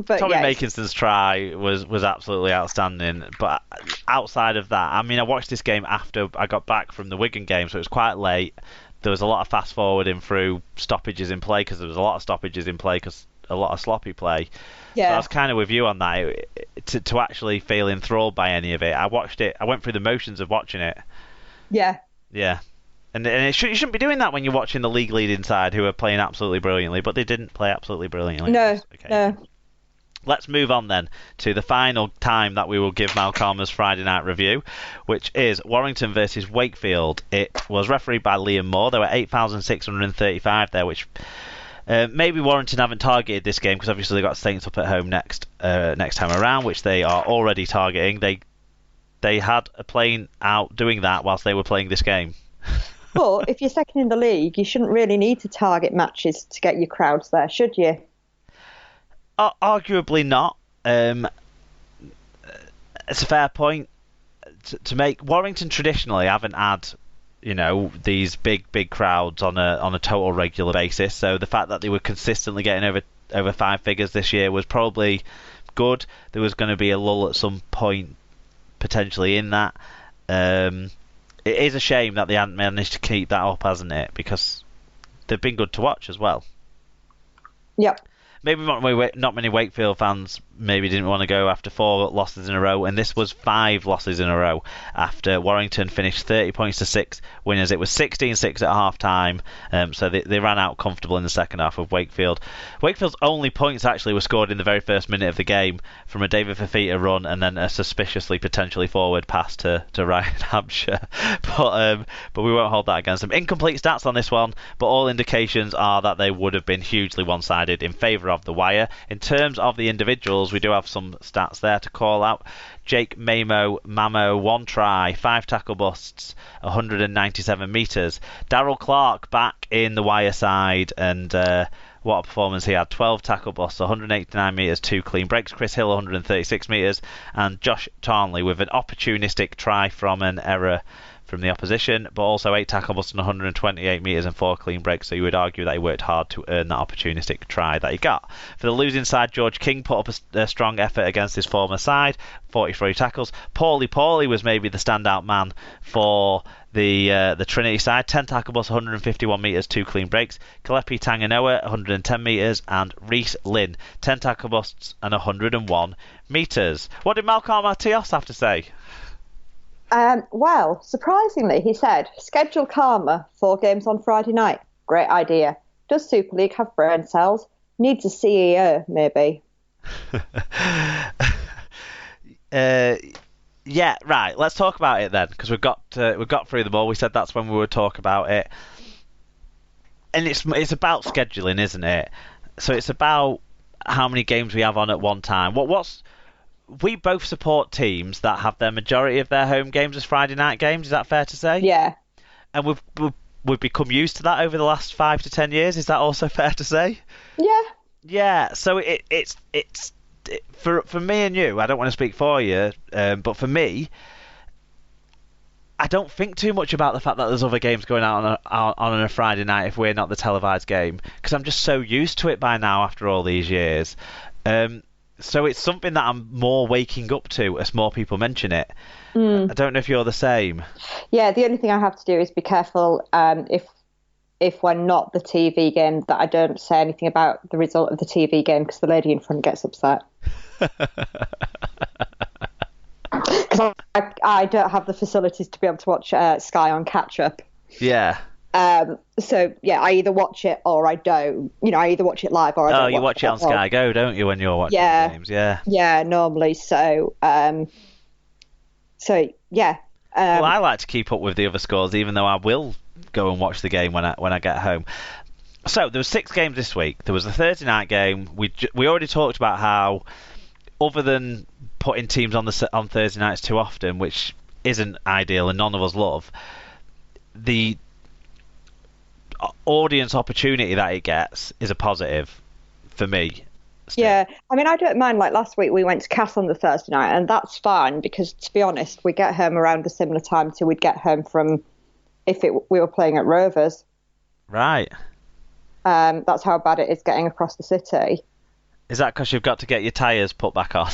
But Tommy yeah, Makinson's try was absolutely outstanding. But outside of that, I mean, I watched this game after I got back from the Wigan game, so it was quite late. There was a lot of fast forwarding through stoppages in play because there was a lot of stoppages in play because a lot of sloppy play. So I yeah, was kind of with you on that. To actually feel enthralled by any of it, I watched it. I went through the motions of watching it. yeah. Yeah. And you shouldn't be doing that when you're watching the league leading side who are playing absolutely brilliantly, but they didn't play absolutely brilliantly on No, this occasion. no. Let's move on then to the final time that we will give Malcolm's Friday night review, which is Warrington versus Wakefield. It was refereed by Liam Moore. There were 8,635 there, which maybe Warrington haven't targeted this game because obviously they got Saints up at home next time around, which they are already targeting. They had a plane out doing that whilst they were playing this game. But if you're second in the league, you shouldn't really need to target matches to get your crowds there, should you? Arguably not. It's a fair point to make. Warrington traditionally haven't had, these big crowds on a total regular basis. So the fact that they were consistently getting over five figures this year was probably good. There was going to be a lull at some point potentially in that. It is a shame that they haven't managed to keep that up, hasn't it? Because they've been good to watch as well. Yep. Maybe not many Wakefield fans maybe didn't want to go after 4 losses in a row, and this was 5 losses in a row after Warrington finished 30 points to 6 winners. It was 16-6 at half time, so they ran out comfortable in the second half of Wakefield. Wakefield's only points actually were scored in the very first minute of the game from a David Fafita run and then a suspiciously potentially forward pass to Ryan Hampshire. But we won't hold that against them. Incomplete stats on this one, but all indications are that they would have been hugely one-sided in favour of the Wire. In terms of the individuals, we do have some stats there to call out. Jake Mamo, 1 try, 5 tackle busts, 197 metres. Darryl Clark back in the Wire side, and what a performance he had. 12 tackle busts, 189 metres, 2 clean breaks. Chris Hill, 136 metres, and Josh Tarnley with an opportunistic try from an error from the opposition, but also 8 tackle busts and 128 metres and 4 clean breaks, so you would argue that he worked hard to earn that opportunistic try that he got. For the losing side, George King put up a strong effort against his former side, 43 tackles. Paulie was maybe the standout man for the Trinity side, 10 tackle busts, 151 metres, 2 clean breaks. Kalepi Tanganoa, 110 metres, and Reese Lynn, 10 tackle busts and 101 metres. What did Malcolm Matios have to say? Well, surprisingly, he said, schedule Karma 4 games on Friday night. Great idea. Does Super League have brain cells? Needs a CEO, maybe. Yeah, right. Let's talk about it then, because we've got through them all. We said that's when we would talk about it, and it's about scheduling, isn't it? So it's about how many games we have on at one time. We both support teams that have their majority of their home games as Friday night games. Is that fair to say? Yeah. And we've become used to that over the last 5 to 10 years. Is that also fair to say? Yeah. Yeah. So it's for me and you. I don't want to speak for you, but for me, I don't think too much about the fact that there's other games going out on a Friday night if we're not the televised game, because I'm just so used to it by now after all these years. So it's something that I'm more waking up to as more people mention it. I don't know if you're the same. Yeah, the only thing I have to do is be careful if we're not the TV game that I don't say anything about the result of the TV game because the lady in front gets upset. Because I don't have the facilities to be able to watch Sky on catch up. Yeah. So yeah, I either watch it or I don't. I either watch it live or I don't. Oh, you watch it on Sky Go, don't you, when you're watching games? Yeah. Yeah, normally. So yeah. Well, I like to keep up with the other scores, even though I will go and watch the game when I get home. So there were 6 games this week. There was the Thursday night game. We already talked about how, other than putting teams on Thursday nights too often, which isn't ideal and none of us love, the audience opportunity that it gets is a positive for me. Still. Yeah, I mean, I don't mind. Like last week, we went to Cass on the Thursday night, and that's fine because, to be honest, we get home around a similar time to we'd get home from we were playing at Rovers. Right. That's how bad it is getting across the city. Is that because you've got to get your tyres put back on?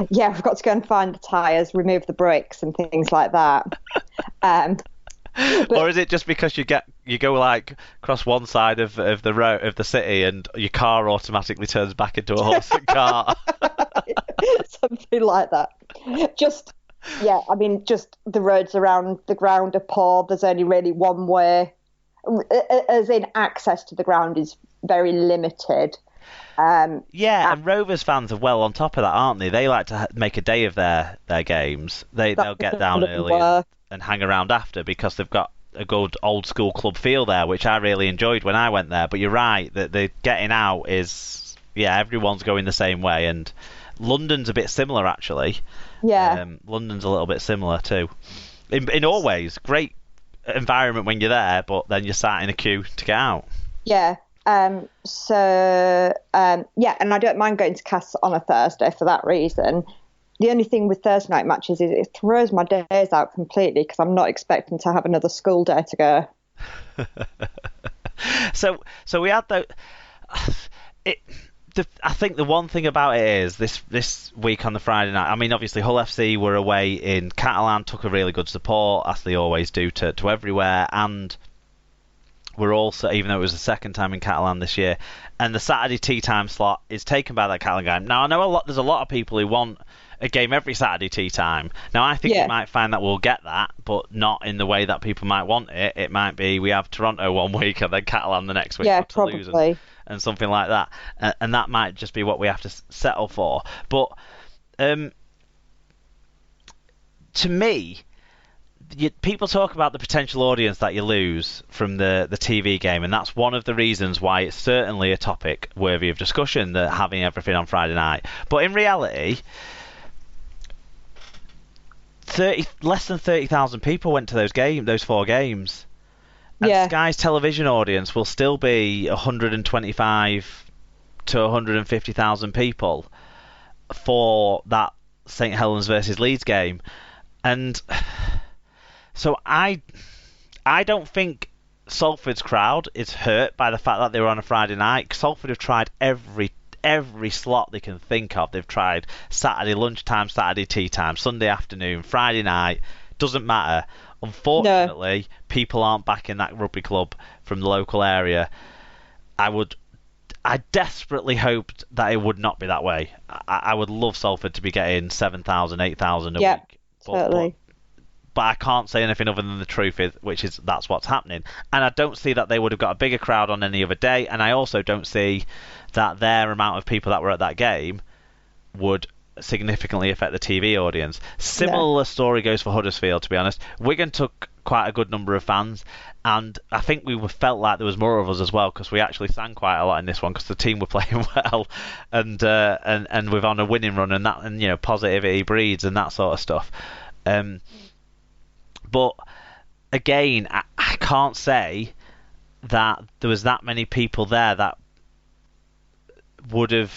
Yeah, I've got to go and find the tyres, remove the brakes and things like that. Um, Or but is it just because you go like across one side of the road of the city and your car automatically turns back into a horse and cart? something like that. Just, yeah, I mean, just the roads around the ground are poor. There's only really one way, as in access to the ground is very limited. Yeah, And and Rovers fans are well on top of that, aren't they? They like to make a day of their games. They'll get down early and hang around after because they've got a good old school club feel there, which I really enjoyed when I went there. But you're right that the getting out is, yeah, everyone's going the same way, and London's a bit similar actually. yeah, London's a little bit similar too. In all ways, great environment when you're there, but then you're sat in a queue to get out. yeah. Yeah, and I don't mind going to Cass on a Thursday for that reason. The only thing with Thursday night matches is it throws my days out completely because I'm not expecting to have another school day to go. So we had I think the one thing about it is this week on the Friday night. I mean, obviously Hull FC were away in Catalan, took a really good support as they always do to everywhere, and we're also, even though it was the second time in Catalan this year, and the Saturday tea time slot is taken by that Catalan game. Now I know there's a lot of people who want a game every Saturday tea time. Now I think we might find that we'll get that, but not in the way that people might want it. It might be we have Toronto one week and then Catalan the next week, Yeah, or Toulouse probably. and something like that, and that might just be what we have to settle for. But to me, people talk about the potential audience that you lose from the TV game, and that's one of the reasons why it's certainly a topic worthy of discussion, that having everything on Friday night. But in reality, less than 30,000 people went to those 4 games. And Yeah, Sky's television audience will still be 125 to 150,000 people for that St Helens versus Leeds game. And so I don't think Salford's crowd is hurt by the fact that they were on a Friday night. Salford have tried every slot they can think of. They've tried Saturday lunchtime, Saturday tea time, Sunday afternoon, Friday night. Doesn't matter. Unfortunately, people aren't back in that rugby club from the local area. I desperately hoped that it would not be that way. I would love Salford to be getting 7,000, 8,000 a week. totally. But I can't say anything other than the truth, which is that's what's happening. And I don't see that they would have got a bigger crowd on any other day. And I also don't see that their amount of people that were at that game would significantly affect the TV audience. Similar story goes for Huddersfield, to be honest. Wigan took quite a good number of fans, and I think we felt like there was more of us as well, because we actually sang quite a lot in this one because the team were playing well, and we're on a winning run, and that, and you know, positivity breeds and that sort of stuff. But again, I can't say that there was that many people there that would have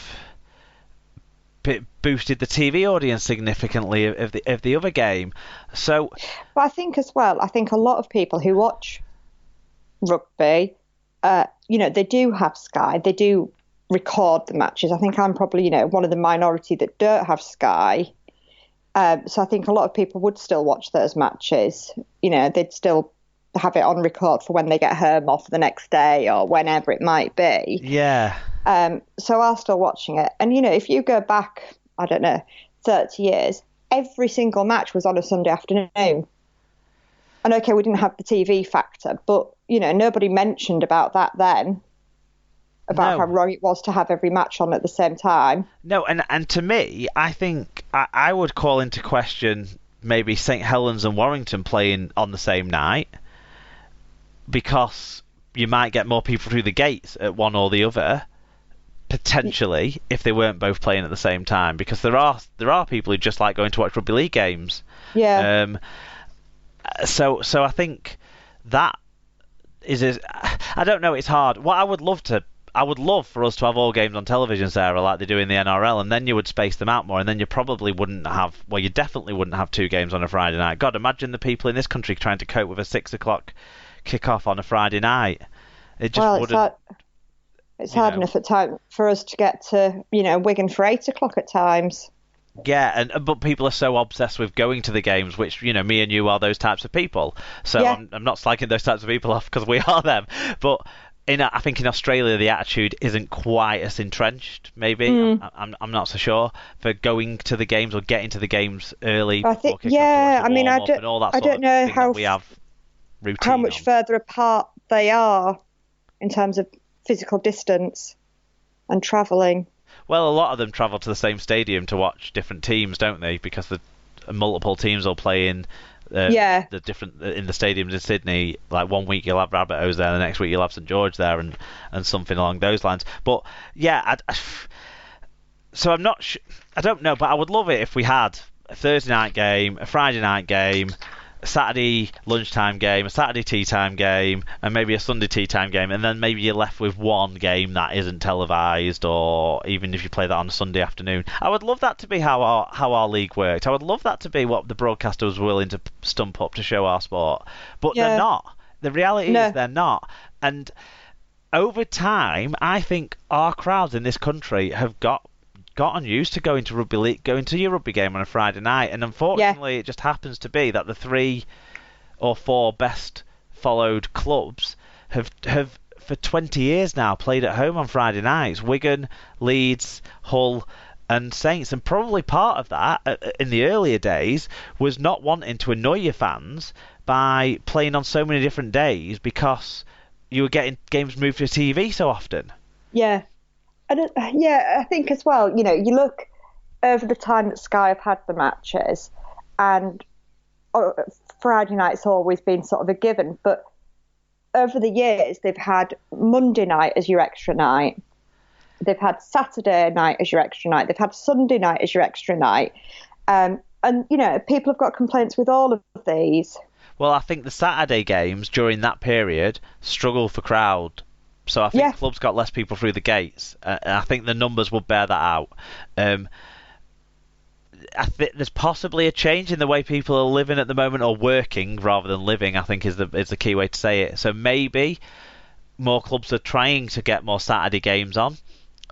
boosted the TV audience significantly of the other game. So, But I think as well, I think a lot of people who watch rugby, they do have Sky. They do record the matches. I think I'm probably, one of the minority that don't have Sky. So I think a lot of people would still watch those matches. They'd still have it on record for when they get home or for the next day or whenever it might be. Yeah. So I'll still watching it. And, if you go back, I don't know, 30 years, every single match was on a Sunday afternoon. And okay, we didn't have the TV factor, but, nobody mentioned about that then, about how wrong it was to have every match on at the same time. No, and to me, I think I would call into question maybe St Helens and Warrington playing on the same night, because you might get more people through the gates at one or the other, potentially, if they weren't both playing at the same time, because there are people who just like going to watch rugby league games. Yeah. So I think that is I don't know. It's hard. What I would love for us to have all games on television, Sarah, like they do in the NRL, and then you would space them out more, and then you probably wouldn't have. Well, you definitely wouldn't have 2 games on a Friday night. God, imagine the people in this country trying to cope with a 6 o'clock kick-off on a Friday night. It just wouldn't. It's hard enough at time for us to get to, Wigan for 8 o'clock at times. Yeah, but people are so obsessed with going to the games, which, me and you are those types of people. So Yeah. I'm not slagging those types of people off because we are them. But I think in Australia the attitude isn't quite as entrenched. Maybe I'm not so sure for going to the games or getting to the games early. I think I don't know how we have routine how much further apart they are in terms of physical distance and travelling. Well, a lot of them travel to the same stadium to watch different teams, don't they? Because the multiple teams will play in. The different in the stadiums in Sydney. Like 1 week you'll have Rabbitohs there, the next week you'll have St George there, and something along those lines. But yeah, so I'm not. I don't know, but I would love it if we had a Thursday night game, a Friday night game, a Saturday lunchtime game, a Saturday tea time game, and maybe a Sunday tea time game, and then maybe you're left with one game that isn't televised, or even if you play that on a Sunday afternoon. I would love that to be how our league worked. I would love that to be what the broadcaster was willing to stump up to show our sport. But they're not. The reality is they're not. And over time, I think our crowds in this country have gotten used to going to rugby league, going to your rugby game on a Friday night, and unfortunately it just happens to be that the 3 or 4 best followed clubs have for 20 years now played at home on Friday nights. Wigan, Leeds, Hull and Saints, and probably part of that in the earlier days was not wanting to annoy your fans by playing on so many different days because you were getting games moved to TV so often. I think as well, you look over the time that Sky have had the matches, and Friday night's always been sort of a given, but over the years they've had Monday night as your extra night, they've had Saturday night as your extra night, they've had Sunday night as your extra night, and people have got complaints with all of these. Well, I think the Saturday games during that period struggle for crowd. So I think clubs got less people through the gates. And I think the numbers will bear that out. I think there's possibly a change in the way people are living at the moment, or working rather than living, I think is the key way to say it. So maybe more clubs are trying to get more Saturday games on.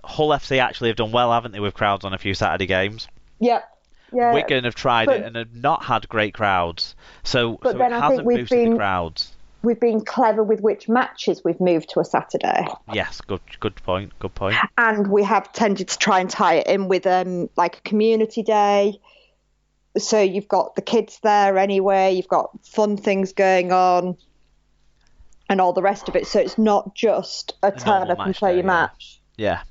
Hull FC actually have done well, haven't they, with crowds on a few Saturday games? Yep. Yeah. Wigan have tried it and have not had great crowds. So it hasn't boosted the crowds. We've been clever with which matches we've moved to a Saturday. Yes, good point. And we have tended to try and tie it in with like a community day. So you've got the kids there anyway, you've got fun things going on and all the rest of it. So it's not just a turn up and play your match. Yeah.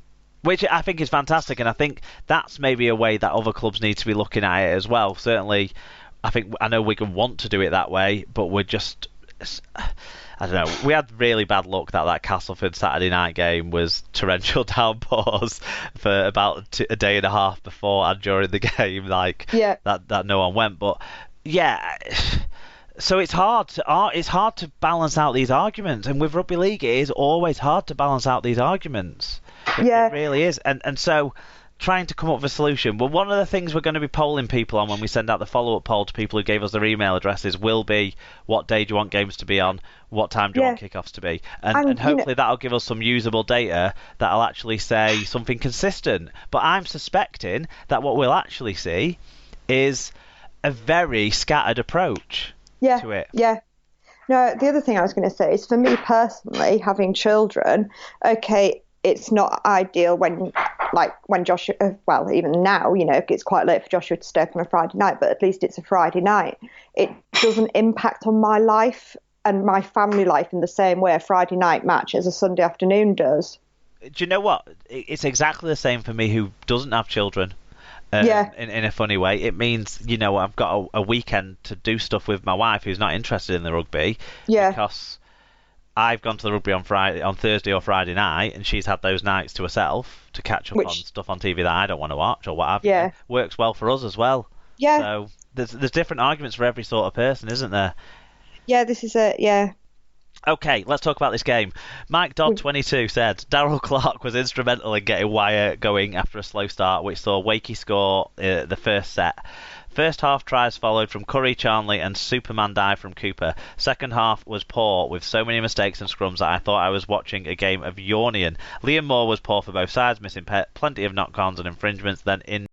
Which I think is fantastic, and I think that's maybe a way that other clubs need to be looking at it as well. Certainly, I know Wigan want to do it that way, but we're just... I don't know. We had really bad luck that Castleford Saturday night game was torrential downpours for about a day and a half before and during the game. That no one went. But yeah, so it's hard to balance out these arguments. And with rugby league, it is always hard to balance out these arguments. It really is. And so trying to come up with a solution. Well, one of the things we're going to be polling people on when we send out the follow-up poll to people who gave us their email addresses will be, what day do you want games to be on? What time do you want kickoffs to be? And hopefully that'll give us some usable data that'll actually say something consistent. But I'm suspecting that what we'll actually see is a very scattered approach to it. Yeah. No, the other thing I was going to say is, for me personally, having children, it's not ideal when Joshua, well, even now, it's quite late for Joshua to stay up on a Friday night, but at least it's a Friday night. It doesn't impact on my life and my family life in the same way a Friday night match as a Sunday afternoon does. Do you know what? It's exactly the same for me who doesn't have children. In a funny way. It means, I've got a weekend to do stuff with my wife who's not interested in the rugby. Yeah. Because I've gone to the rugby on Thursday or Friday night, and she's had those nights to herself to catch up on stuff on TV that I don't want to watch or what have you. Works well for us as well. Yeah. So there's different arguments for every sort of person, isn't there? Yeah, this is it. Yeah. Okay, let's talk about this game. Mike Dodd, 22, said Darryl Clark was instrumental in getting Wyatt going after a slow start, which saw Wakey score the first set. First half tries followed from Curry, Charnley and Superman dive from Cooper. Second half was poor with so many mistakes and scrums that I thought I was watching a game of Yornian. Liam Moore was poor for both sides, missing plenty of knock-ons and infringements. Then in